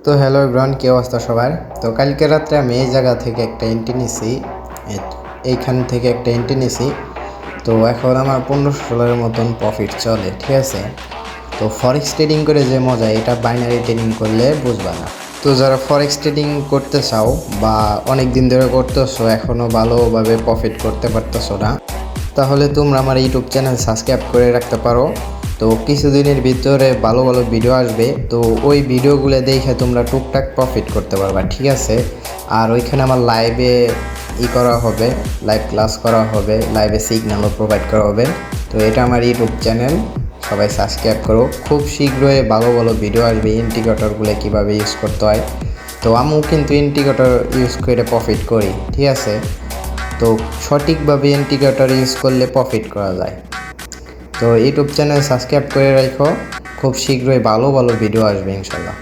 তো hello everyone, কি অবস্থা সবার? তো কালকে রাত্রে আমি এই জায়গা থেকে একটা এন্ট্রি নিছি, এইখান থেকে একটা এন্ট্রি নিছি। তো এখন আমার 1500 মতন প্রফিট চলে, ঠিক আছে। তো ফরেক্স ট্রেডিং করে যে মজা, এটা বাইনারি ট্রেডিং করলে বুঝবা না। তো যারা ফরেক্স ট্রেডিং করতে চাও বা অনেক দিন ধরে করতেছো, এখনও ভালোভাবে প্রফিট করতে পারতেছো না, তাহলে তোমরা আমার ইউটিউব চ্যানেল সাবস্ক্রাইব করে রাখতে পারো। তো কিছুদিনের ভিতরে ভালো ভালো ভিডিও আসবে, তো ওই ভিডিওগুলো দেখে তোমরা টুকটাক প্রফিট করতে পারবা, ঠিক আছে। আর ওইখানে আমার লাইভে করা হবে, লাইভ ক্লাস করা হবে, লাইভে সিগন্যালও প্রোভাইড করা হবে। তো এটা আমার ইউটিউব চ্যানেল, সবাই সাবস্ক্রাইব করো। খুব শীঘ্রই ভালো ভালো ভিডিও আসবে ইন্ডিকেটরগুলো কীভাবে ইউজ করতে হয়। তো আমিও কিন্তু ইন্ডিকেটর ইউজ করে প্রফিট করি, ঠিক আছে। তো সঠিকভাবে ইন্ডিকেটর ইউজ করলে প্রফিট করা যায়। তো ইউটিউব চ্যানেল সাবস্ক্রাইব করে রাখো, খুব শীঘ্রই ভালো ভালো ভিডিও আসবে ইনশাল্লাহ।